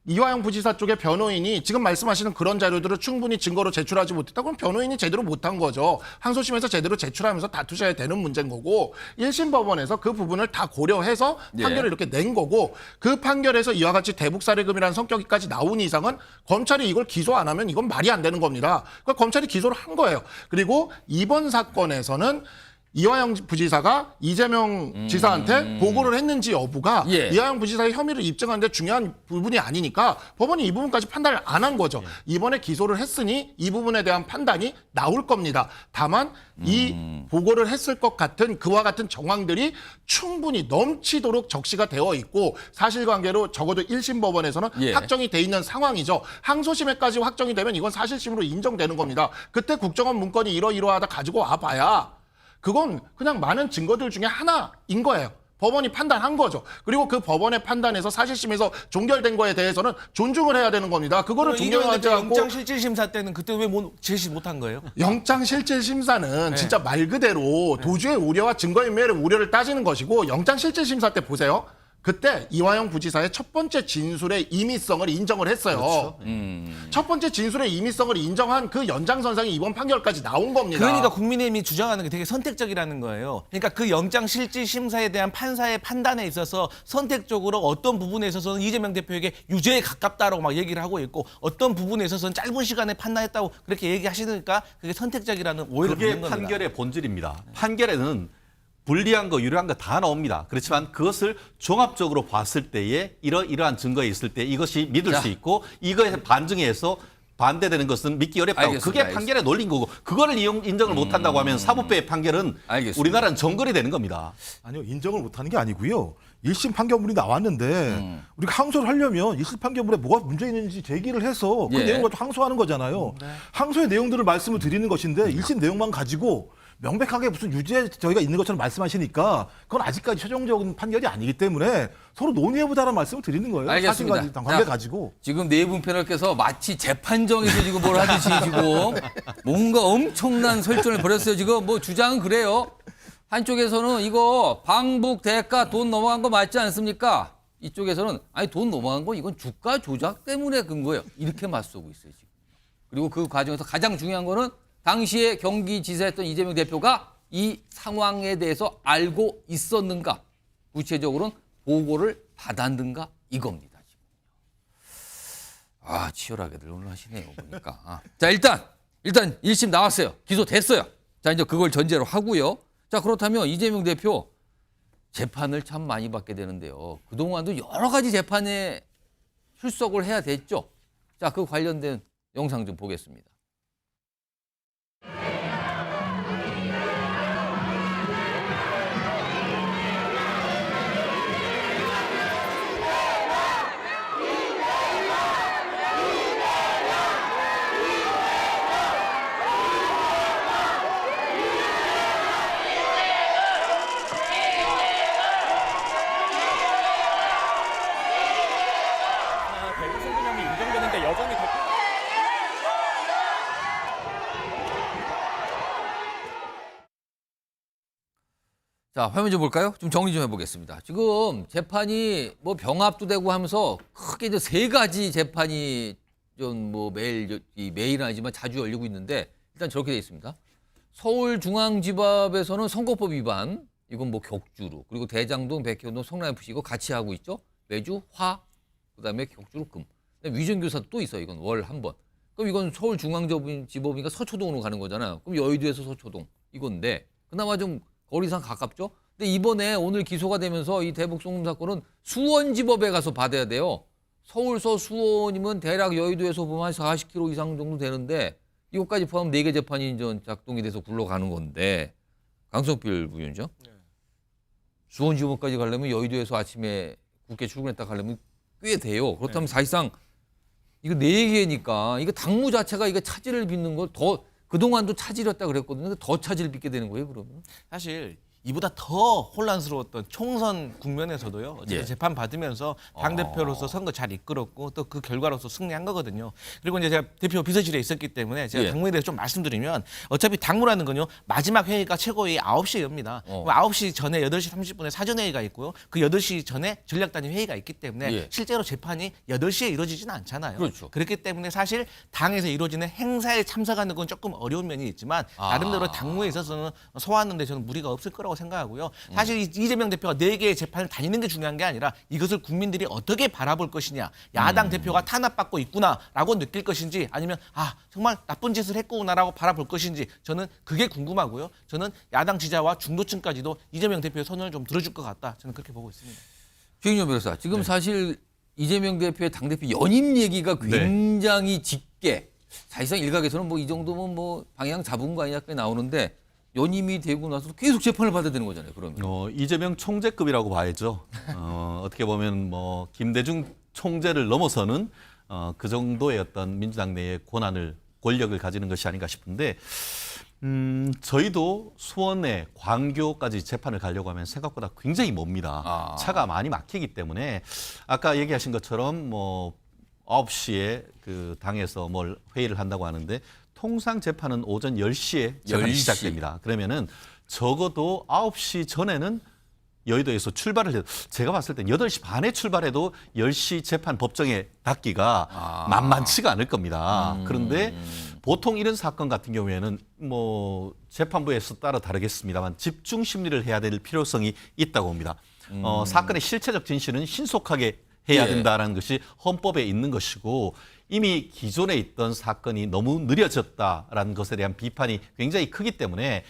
이화영 부지사 쪽의 변호인이 지금 말씀하시는 그런 자료들을 충분히 증거로 제출하지 못했다 그럼 변호인이 제대로 못한 거죠. 항소심에서 제대로 제출하면서 다투셔야 되는 문제인 거고 1심 법원에서 그 부분을 다 고려해서 판결을 이렇게 낸 거고 그 판결에서 이와 같이 대북살해금이라는 성격이까지 나온 이상은 검찰이 이걸 기소 안 하면 이건 말이 안 되는 겁니다. 그러니까 검찰이 기소를 한 거예요. 그리고 이번 사건에서는 이화영 부지사가 이재명 지사한테 보고를 했는지 여부가 예. 이화영 부지사의 혐의를 입증하는데 중요한 부분이 아니니까 법원이 이 부분까지 판단을 안 한 거죠. 이번에 기소를 했으니 이 부분에 대한 판단이 나올 겁니다. 다만 이 보고를 했을 것 같은 그와 같은 정황들이 충분히 넘치도록 적시가 되어 있고 사실관계로 적어도 1심 법원에서는 예. 확정이 돼 있는 상황이죠. 항소심에까지 확정이 되면 이건 사실심으로 인정되는 겁니다. 그때 국정원 문건이 이러이러하다 가지고 와봐야 그건 그냥 많은 증거들 중에 하나인 거예요. 법원이 판단한 거죠. 그리고 그 법원의 판단에서 사실심에서 종결된 거에 대해서는 존중을 해야 되는 겁니다. 그거를 존경하지 않고 영장실질심사 때는 그때 왜 제시 못한 거예요? 영장실질심사는 진짜 말 그대로 도주의 우려와 증거인멸의 우려를 따지는 것이고 영장실질심사 때 보세요. 그때 이화영 부지사의 첫 번째 진술의 임의성을 인정을 했어요. 첫 번째 진술의 임의성을 인정한 그 연장선상이 이번 판결까지 나온 겁니다. 그러니까 국민의힘이 주장하는 게 되게 선택적이라는 거예요. 그러니까 그 영장실질심사에 대한 판사의 판단에 있어서 선택적으로 어떤 부분에 있어서는 이재명 대표에게 유죄에 가깝다라고 막 얘기를 하고 있고 어떤 부분에 있어서는 짧은 시간에 판단했다고 그렇게 얘기하시니까 그게 선택적이라는 오해를 그게 받는 겁니다. 판결의 본질입니다. 판결에는 불리한 거, 유리한 거 다 나옵니다. 그렇지만 그것을 종합적으로 봤을 때에 이러한 증거에 있을 때 이것이 믿을 수 있고 이거에 반증해서 반대되는 것은 믿기 어렵다고. 알겠습니다. 그게 판결의 논리인 거고 그거를 인정을 못한다고 하면 사법부의 판결은 알겠습니다. 우리나라는 정거리 되는 겁니다. 아니요, 인정을 못하는 게 아니고요. 1심 판결문이 나왔는데 우리가 항소를 하려면 1심 판결문에 뭐가 문제 있는지 제기를 해서 그 예. 내용을 가지고 항소하는 거잖아요. 항소의 내용들을 말씀을 드리는 것인데 1심 내용만 가지고 명백하게 무슨 유죄 저희가 있는 것처럼 말씀하시니까 그건 아직까지 최종적인 판결이 아니기 때문에 서로 논의해보자는 말씀을 드리는 거예요. 알겠습니다. 사실과 관계 자, 가지고. 지금 네 분 패널께서 마치 재판정에서 지금 뭘 하듯이 지금 뭔가 엄청난 설전을 벌였어요. 지금 뭐 주장은 그래요. 한쪽에서는 이거 방북 대가 돈 넘어간 거 맞지 않습니까? 이쪽에서는 아니 돈 넘어간 거 이건 주가 조작 때문에 근거예요. 이렇게 맞서고 있어요 지금. 그리고 그 과정에서 가장 중요한 거는 당시에 경기지사였던 이재명 대표가 이 상황에 대해서 알고 있었는가? 구체적으로는 보고를 받았는가 이겁니다. 아, 치열하게들 오늘 하시네요, 보니까. 자, 일단 1심 나왔어요. 기소됐어요. 자, 이제 그걸 전제로 하고요. 자, 그렇다면 이재명 대표 재판을 참 많이 받게 되는데요. 그동안도 여러 가지 재판에 출석을 해야 됐죠. 자, 그 관련된 영상 좀 보겠습니다. 대북 송금형이 인정되는데 여전히 자, 화면 좀 볼까요? 좀 정리 좀 해보겠습니다. 지금 재판이 뭐 병합도 되고 하면서 크게 이제 3가지 재판이 좀 뭐 매일은 아니지만 자주 열리고 있는데 일단 저렇게 돼 있습니다. 서울중앙지법에서는 선거법 위반, 이건 뭐 격주로, 그리고 대장동, 백현동, 성남FC 이거 같이 하고 있죠. 매주 그다음에 격주로 금. 위전교사도 또 있어요. 이건 월 한 번. 그럼 이건 서울중앙지법이니까 서초동으로 가는 거잖아요. 그럼 여의도에서 서초동 이건데 그나마 좀 거리상 가깝죠. 근데 이번에 오늘 기소가 되면서 이 대북 송금 사건은 수원지법에 가서 받아야 돼요. 서울서 수원이면 대략 여의도에서 보면 한 40km 이상 정도 되는데 이것까지 포함 4개 재판이 이제 작동이 돼서 굴러가는 건데 강성필 부위원장. 수원지법까지 가려면 여의도에서 아침에 국회 출근했다 가려면 꽤 돼요. 그렇다면 사실상 이거 4개니까 이거 당무 자체가 이거 차질을 빚는 걸 더 그동안도 차질이었다 그랬거든요. 더 차질을 빚게 되는 거예요, 그러면? 사실 이보다 더 혼란스러웠던 총선 국면에서도요. 예. 재판 받으면서 당대표로서 선거 잘 이끌었고 또 그 결과로서 승리한 거거든요. 그리고 이제 제가 대표 비서실에 있었기 때문에 제가 예. 당무에 대해서 좀 말씀드리면 어차피 당무라는 건요. 마지막 회의가 최고회의 9시에 엽니다. 9시 전에 8시 30분에 사전회의가 있고요. 그 8시 전에 전략단위 회의가 있기 때문에 예. 실제로 재판이 8시에 이루어지지는 않잖아요. 그렇죠. 그렇기 때문에 사실 당에서 이루어지는 행사에 참석하는 건 조금 어려운 면이 있지만 나름대로 당무에 있어서는 소화하는데 저는 무리가 없을 거라고 생각하고요. 사실 이재명 대표가 4개의 재판을 다니는 게 중요한 게 아니라 이것을 국민들이 어떻게 바라볼 것이냐. 야당 대표가 탄압받고 있구나라고 느낄 것인지 아니면 정말 나쁜 짓을 했구나라고 바라볼 것인지 저는 그게 궁금하고요. 저는 야당 지지자와 중도층까지도 이재명 대표의 손을 좀 들어줄 것 같다. 저는 그렇게 보고 있습니다. 최인영 변호사, 지금 사실 이재명 대표의 당대표 연임 얘기가 굉장히 짙게 사실상 일각에서는 뭐 이 정도면 뭐 방향 잡은 거 아니냐 나오는데 연임이 되고 나서 계속 재판을 받아야 되는 거잖아요. 그러면 이재명 총재급이라고 봐야죠. 어떻게 보면 뭐 김대중 총재를 넘어서는 그 정도의 어떤 민주당 내의 권력을 가지는 것이 아닌가 싶은데 저희도 수원에 광교까지 재판을 가려고 하면 생각보다 굉장히 멉니다. 차가 많이 막히기 때문에 아까 얘기하신 것처럼 뭐 9시에 그 당에서 뭘 회의를 한다고 하는데 통상 재판은 오전 10시에 재판이 10시. 시작됩니다. 그러면은 적어도 9시 전에는 여의도에서 출발을 해도 제가 봤을 땐 8시 반에 출발해도 10시 재판 법정에 닿기가 만만치가 않을 겁니다. 그런데 보통 이런 사건 같은 경우에는 뭐 재판부에서 따라 다르겠습니다만 집중 심리를 해야 될 필요성이 있다고 봅니다. 사건의 실체적 진실은 신속하게 해야 된다는 것이 헌법에 있는 것이고 이미 기존에 있던 사건이 너무 느려졌다라는 것에 대한 비판이 굉장히 크기 때문에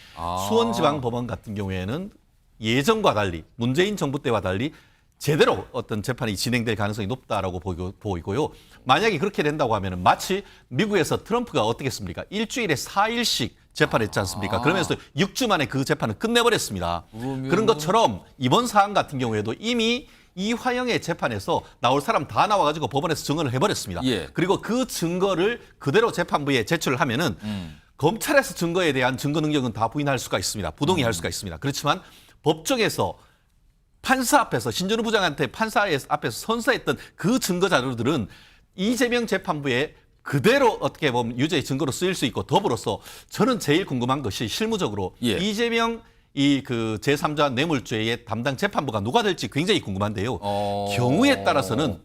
수원지방법원 같은 경우에는 예전과 달리 문재인 정부 때와 달리 제대로 어떤 재판이 진행될 가능성이 높다라고 보이고요. 만약에 그렇게 된다고 하면 마치 미국에서 트럼프가 어떻겠습니까? 일주일에 4일씩 재판했지 않습니까? 그러면서 6주 만에 그 재판을 끝내버렸습니다. 그런 것처럼 이번 사안 같은 경우에도 이미 이화영의 재판에서 나올 사람 다 나와가지고 법원에서 증언을 해버렸습니다. 그리고 그 증거를 그대로 재판부에 제출을 하면은 검찰에서 증거에 대한 증거 능력은 다 부인할 수가 있습니다. 부동의할 수가 있습니다. 그렇지만 법정에서 판사 앞에서 신준우 부장한테 판사 앞에서 선서했던 그 증거 자료들은 이재명 재판부에 그대로 어떻게 보면 유죄의 증거로 쓰일 수 있고 더불어서 저는 제일 궁금한 것이 실무적으로 이재명 그 제3자 뇌물죄의 담당 재판부가 누가 될지 굉장히 궁금한데요. 경우에 따라서는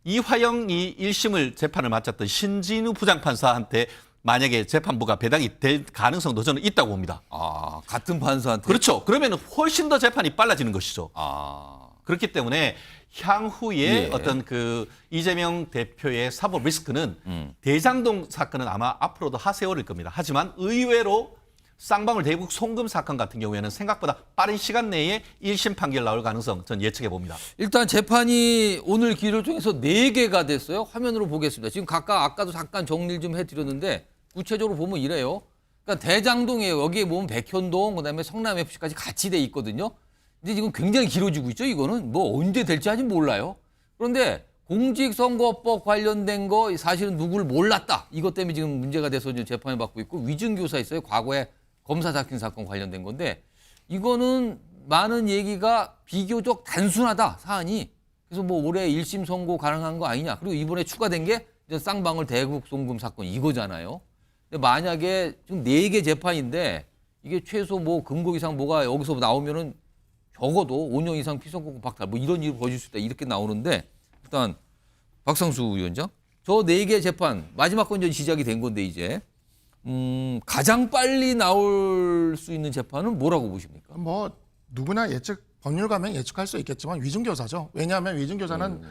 이화영이 1심을 재판을 맡았던 신진우 부장판사한테 만약에 재판부가 배당이 될 가능성도 저는 있다고 봅니다. 아, 같은 판사한테. 그렇죠. 그러면 훨씬 더 재판이 빨라지는 것이죠. 아. 그렇기 때문에 향후에 예. 어떤 그 이재명 대표의 사법 리스크는 대장동 사건은 아마 앞으로도 하세월일 겁니다. 하지만 의외로 쌍방울 대북 송금 사건 같은 경우에는 생각보다 빠른 시간 내에 1심 판결 나올 가능성 전 예측해 봅니다. 일단 재판이 오늘 기일을 통해서 4개가 됐어요. 화면으로 보겠습니다. 지금 각각 아까도 잠깐 정리를 좀 해드렸는데 구체적으로 보면 이래요. 그러니까 대장동이에요. 여기에 보면 백현동, 그다음에 성남FC까지 같이 돼 있거든요. 근데 지금 굉장히 길어지고 있죠. 이거는 뭐 언제 될지 아직 몰라요. 그런데 공직선거법 관련된 거 사실은 누구를 몰랐다. 이것 때문에 지금 문제가 돼서 지금 재판을 받고 있고 위증교사 있어요. 과거에 검사 잡힌 사건 관련된 건데 이거는 많은 얘기가 비교적 단순하다. 사안이. 그래서 뭐 올해 1심 선고 가능한 거 아니냐. 그리고 이번에 추가된 게 이제 쌍방울 대북 송금 사건 이거잖아요. 근데 만약에 지금 4개 재판인데 이게 최소 뭐 금고 이상 뭐가 여기서 나오면은 적어도 5년 이상 피선거권 박탈 뭐 이런 일이 벌어질 수 있다 이렇게 나오는데 일단 박상수 위원장 저 4개 재판 마지막 건 이제 시작이 된 건데 이제 가장 빨리 나올 수 있는 재판은 뭐라고 보십니까? 뭐 누구나 법률가면 예측할 수 있겠지만 위증교사죠. 왜냐하면 위증교사는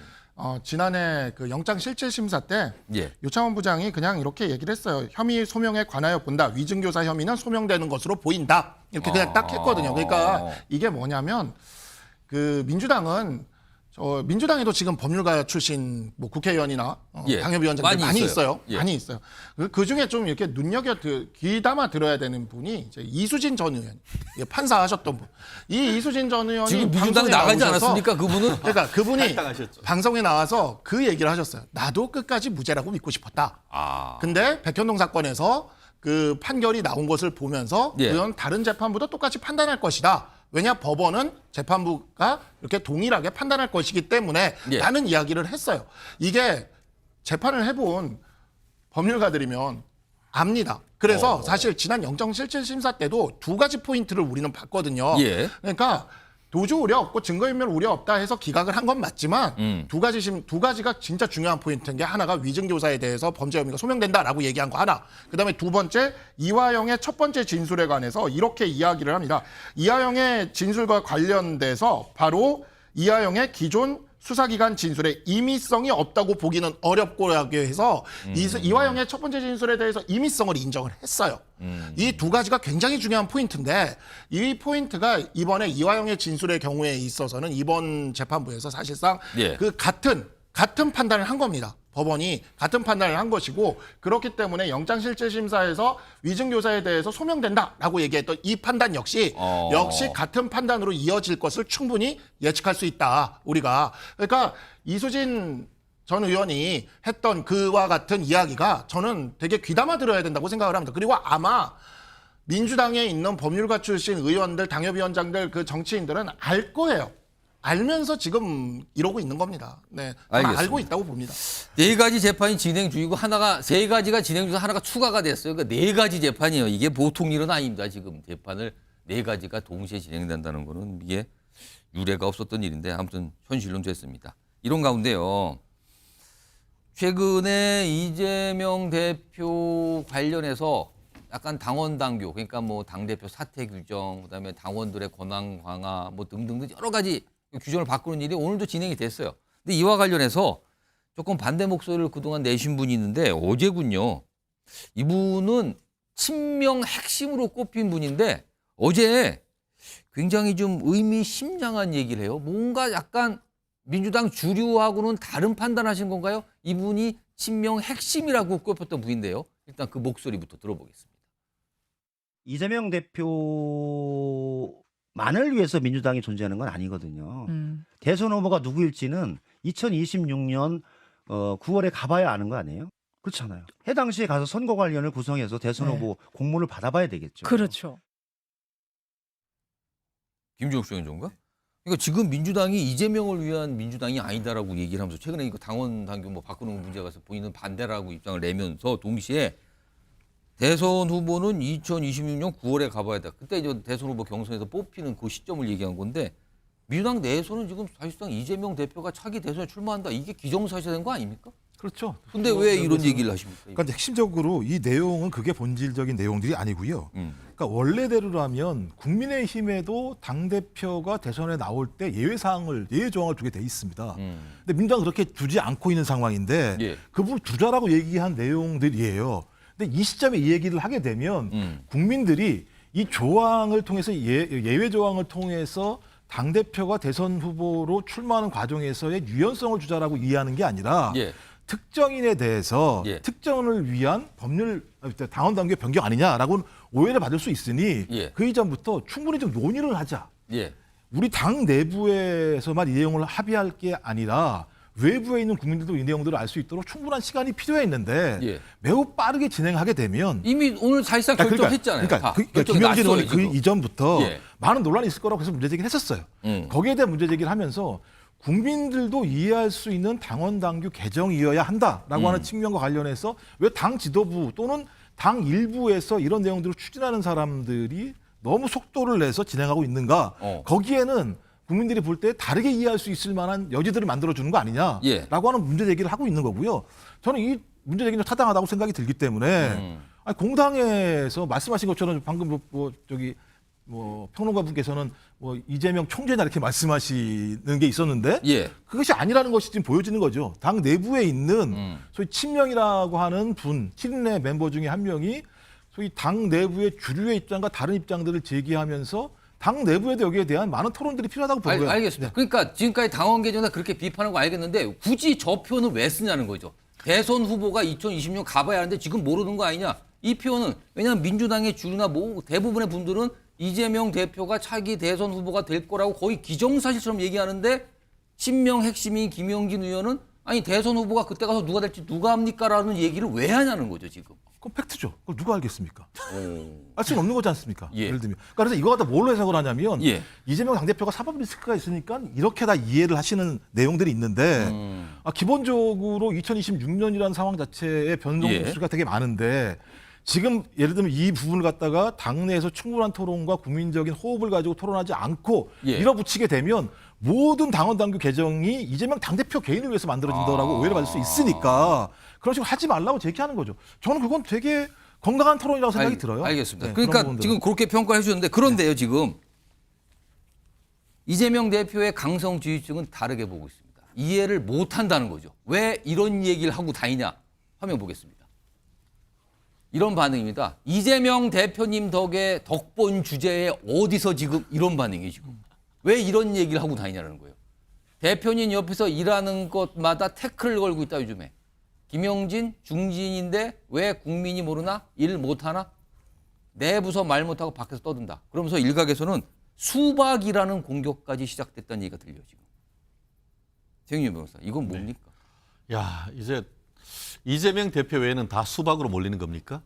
지난해 그 영장실질심사 때 예. 유창원 부장이 그냥 이렇게 얘기를 했어요. 혐의 소명에 관하여 본다. 위증교사 혐의는 소명되는 것으로 보인다. 이렇게 그냥 딱 했거든요. 그러니까 이게 뭐냐면 그 민주당은 민주당에도 지금 법률가 출신 뭐 국회의원이나 예. 당협위원장들 많이 있어요. 예. 많이 있어요. 그 중에 좀 이렇게 귀담아 들어야 되는 분이 이제 이수진 전 의원, 판사하셨던 분. 이 이수진 전 의원이 지금 민주당 나가지 않았습니까? 그분은? 그러니까 그분이 탈당하셨죠. 방송에 나와서 그 얘기를 하셨어요. 나도 끝까지 무죄라고 믿고 싶었다. 근데 백현동 사건에서 그 판결이 나온 것을 보면서 예. 그건 다른 재판부도 똑같이 판단할 것이다. 왜냐 법원은 재판부가 이렇게 동일하게 판단할 것이기 때문에 예. 라는 이야기를 했어요. 이게 재판을 해본 법률가들이면 압니다. 그래서 사실 지난 영장실질심사 때도 2가지 포인트를 우리는 봤거든요. 예. 그러니까 도주 우려 없고 증거인멸 우려 없다 해서 기각을 한 건 맞지만 두 가지가 진짜 중요한 포인트인 게 하나가 위증교사에 대해서 범죄 혐의가 소명된다라고 얘기한 거 하나. 그다음에 2번째 이화영의 첫 번째 진술에 관해서 이렇게 이야기를 합니다. 이화영의 진술과 관련돼서 바로 이화영의 기존 수사기관 진술에 임의성이 없다고 보기는 어렵고라고 해서 이화영의 첫 번째 진술에 대해서 임의성을 인정을 했어요. 이 2가지가 굉장히 중요한 포인트인데 이 포인트가 이번에 이화영의 진술의 경우에 있어서는 이번 재판부에서 사실상 예. 그 같은 판단을 한 겁니다. 법원이 같은 판단을 한 것이고 그렇기 때문에 영장실질심사에서 위증교사에 대해서 소명된다라고 얘기했던 이 판단 역시 같은 판단으로 이어질 것을 충분히 예측할 수 있다. 우리가. 그러니까 이수진 전 의원이 했던 그와 같은 이야기가 저는 되게 귀담아 들어야 된다고 생각을 합니다. 그리고 아마 민주당에 있는 법률가 출신 의원들, 당협위원장들, 그 정치인들은 알 거예요. 알면서 지금 이러고 있는 겁니다. 네, 알고 있다고 봅니다. 4가지 재판이 진행 중이고 3가지가 진행 중에서 하나가 추가가 됐어요. 그러니까 4가지 재판이에요. 이게 보통 일은 아닙니다. 지금 재판을 4가지가 동시에 진행된다는 거는 이게 유례가 없었던 일인데 아무튼 현실론 됐습니다. 이런 가운데요. 최근에 이재명 대표 관련해서 약간 당원 당규, 그러니까 뭐 당대표 사퇴 규정, 그다음에 당원들의 권한 강화 뭐 등등 여러 가지 규정을 바꾸는 일이 오늘도 진행이 됐어요. 근데 이와 관련해서 조금 반대 목소리를 그동안 내신 분이 있는데 어제군요. 이분은 친명 핵심으로 꼽힌 분인데 어제 굉장히 좀 의미심장한 얘기를 해요. 뭔가 약간 민주당 주류하고는 다른 판단하신 건가요? 이분이 친명 핵심이라고 꼽혔던 분인데요. 일단 그 목소리부터 들어보겠습니다. 이재명 대표만을 위해서 민주당이 존재하는 건 아니거든요. 대선 후보가 누구일지는 2026년 9월에 가봐야 아는 거 아니에요? 그렇잖아요. 해 당시에 가서 선거관리위원회를 구성해서 대선 후보 공문을 받아봐야 되겠죠. 그렇죠. 김종욱 위원장인가? 그러니까 지금 민주당이 이재명을 위한 민주당이 아니다라고 얘기를 하면서 최근에 이거 당원 당규 뭐 바꾸는 문제가 있어서 본인은 반대라고 입장을 내면서 동시에 대선 후보는 2026년 9월에 가봐야 돼. 그때 이제 대선 후보 경선에서 뽑히는 그 시점을 얘기한 건데 민주당 내에서는 지금 사실상 이재명 대표가 차기 대선에 출마한다. 이게 기정사실화된 거 아닙니까? 그렇죠. 근데 왜 이런 얘기를 하십니까? 그러니까 이제 핵심적으로 이 내용은 그게 본질적인 내용들이 아니고요. 그러니까 원래대로라면 국민의힘에도 당 대표가 대선에 나올 때 예외 조항을 두게 돼 있습니다. 근데 민주당은 그렇게 두지 않고 있는 상황인데 예. 그 부분 두자라고 얘기한 내용들이에요. 근데 이 시점에 이 얘기를 하게 되면 국민들이 이 조항을 통해서 예외 조항을 통해서 당 대표가 대선 후보로 출마하는 과정에서의 유연성을 주자라고 이해하는 게 아니라. 예. 특정인에 대해서 예. 특정을 위한 법률 당원 당규 변경 아니냐라고는 오해를 받을 수 있으니 예. 그 이전부터 충분히 좀 논의를 하자. 예. 우리 당 내부에서만 이 내용을 합의할 게 아니라 외부에 있는 국민들도 이 내용들을 알 수 있도록 충분한 시간이 필요했는데 예. 매우 빠르게 진행하게 되면 이미 오늘 사실상 결정했잖아요. 다. 결정이 김영진 났어요, 의원이 그 지금. 이전부터 예. 많은 논란이 있을 거라고 해서 문제제기를 했었어요. 거기에 대한 문제제기를 하면서 국민들도 이해할 수 있는 당원 당규 개정이어야 한다라고 하는 측면과 관련해서 왜 당 지도부 또는 당 일부에서 이런 내용들을 추진하는 사람들이 너무 속도를 내서 진행하고 있는가? 거기에는 국민들이 볼 때 다르게 이해할 수 있을 만한 여지들을 만들어주는 거 아니냐라고 예. 하는 문제 제기를 하고 있는 거고요. 저는 이 문제 제기는 타당하다고 생각이 들기 때문에 아니, 공당에서 말씀하신 것처럼 방금 평론가 분께서는 이재명 총재냐 이렇게 말씀하시는 게 있었는데 예. 그것이 아니라는 것이 지금 보여지는 거죠. 당 내부에 있는 소위 친명이라고 하는 7인의 멤버 중에 한 명이 소위 당 내부의 주류의 입장과 다른 입장들을 제기하면서 당 내부에도 여기에 대한 많은 토론들이 필요하다고 보고요. 알겠습니다. 네. 그러니까 지금까지 당원 개정에 그렇게 비판하는 거 알겠는데 굳이 저 표는 왜 쓰냐는 거죠. 대선 후보가 2020년 가봐야 하는데 지금 모르는 거 아니냐. 이 표는 왜냐하면 민주당의 주류나 대부분의 분들은 이재명 대표가 차기 대선 후보가 될 거라고 거의 기정사실처럼 얘기하는데 친명 핵심인 김영진 의원은 아니 대선 후보가 그때 가서 누가 될지 누가 합니까라는 얘기를 왜 하냐는 거죠 지금. 그건 팩트죠. 그걸 누가 알겠습니까? 알 수는 없는 거지 않습니까? 예. 예를 들면. 그러니까 그래서 이거 갖다 뭘로 해석을 하냐면 예. 이재명 당대표가 사법 리스크가 있으니까 이렇게 다 이해를 하시는 내용들이 있는데 기본적으로 2026년이라는 상황 자체의 변동 예. 수가 되게 많은데 지금 예를 들면 이 부분을 갖다가 당내에서 충분한 토론과 국민적인 호흡을 가지고 토론하지 않고 예. 밀어붙이게 되면 모든 당원 당규 개정이 이재명 당대표 개인을 위해서 만들어진다라고 오해를 받을 수 있으니까 그런 식으로 하지 말라고 제기하는 거죠. 저는 그건 되게 건강한 토론이라고 생각이 들어요. 알겠습니다. 네, 그러니까 그런 지금 그렇게 평가해 주셨는데 그런데요 지금 이재명 대표의 강성 지지층은 다르게 보고 있습니다. 이해를 못한다는 거죠. 왜 이런 얘기를 하고 다니냐. 화면 보겠습니다. 이런 반응입니다. 이재명 대표님 덕에 덕본 주제에 어디서 지금 이런 반응이 지금. 왜 이런 얘기를 하고 다니냐는 거예요. 대표님 옆에서 일하는 것마다 태클을 걸고 있다 요즘에. 김영진 중진인데 왜 국민이 모르나? 일 못하나? 내 부서 말 못하고 밖에서 떠든다. 그러면서 일각에서는 수박이라는 공격까지 시작됐다는 얘기가 들려요 지금. 정윤 변호사, 이건 뭡니까? 야, 이제 이재명 대표 외에는 다 수박으로 몰리는 겁니까?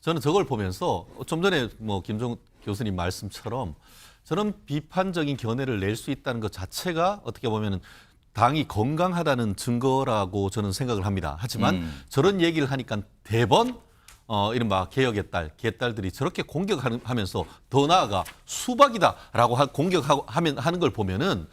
저는 저걸 보면서 좀 전에 김종 교수님 말씀처럼 저는 비판적인 견해를 낼 수 있다는 것 자체가 어떻게 보면은 당이 건강하다는 증거라고 저는 생각을 합니다. 하지만 저런 얘기를 하니까 대번 이른바 개혁의 개딸들이 저렇게 공격하면서 더 나아가 수박이다라고 하는 걸 보면은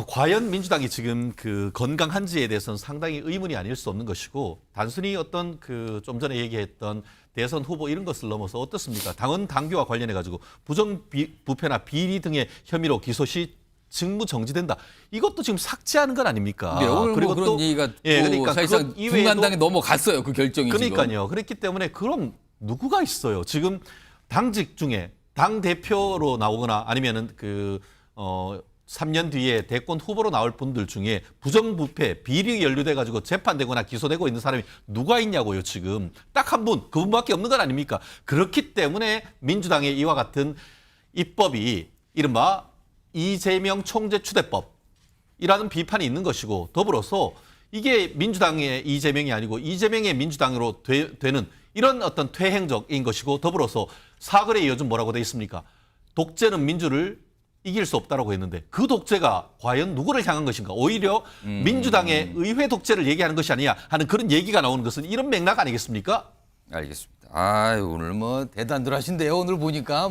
과연 민주당이 지금 그 건강한지에 대해서는 상당히 의문이 아닐 수 없는 것이고 단순히 어떤 좀 전에 얘기했던 대선 후보 이런 것을 넘어서 어떻습니까? 당원 당규와 관련해 가지고 부정부패나 비리 등의 혐의로 기소 시 직무 정지된다. 이것도 지금 삭제하는 건 아닙니까? 네, 오늘 그리고 그런 얘기가 그러니까 사실상 분간당에 넘어갔어요. 그 결정이 그러니까요. 지금. 그렇기 때문에 그럼 누구가 있어요? 지금 당직 중에 당 대표로 나오거나 아니면은 3년 뒤에 대권 후보로 나올 분들 중에 부정부패, 비리 연루돼 가지고 재판되거나 기소되고 있는 사람이 누가 있냐고요, 지금. 딱 한 분, 그분밖에 없는 건 아닙니까? 그렇기 때문에 민주당의 이와 같은 입법이 이른바 이재명 총재 추대법이라는 비판이 있는 것이고 더불어서 이게 민주당의 이재명이 아니고 이재명의 민주당으로 되는 이런 어떤 퇴행적인 것이고 더불어서 사글에 요즘 뭐라고 돼 있습니까? 독재는 민주를 이길 수 없다라고 했는데 그 독재가 과연 누구를 향한 것인가? 오히려 민주당의 의회 독재를 얘기하는 것이 아니냐 하는 그런 얘기가 나오는 것은 이런 맥락 아니겠습니까? 알겠습니다. 오늘 대단들 하신데요. 오늘 보니까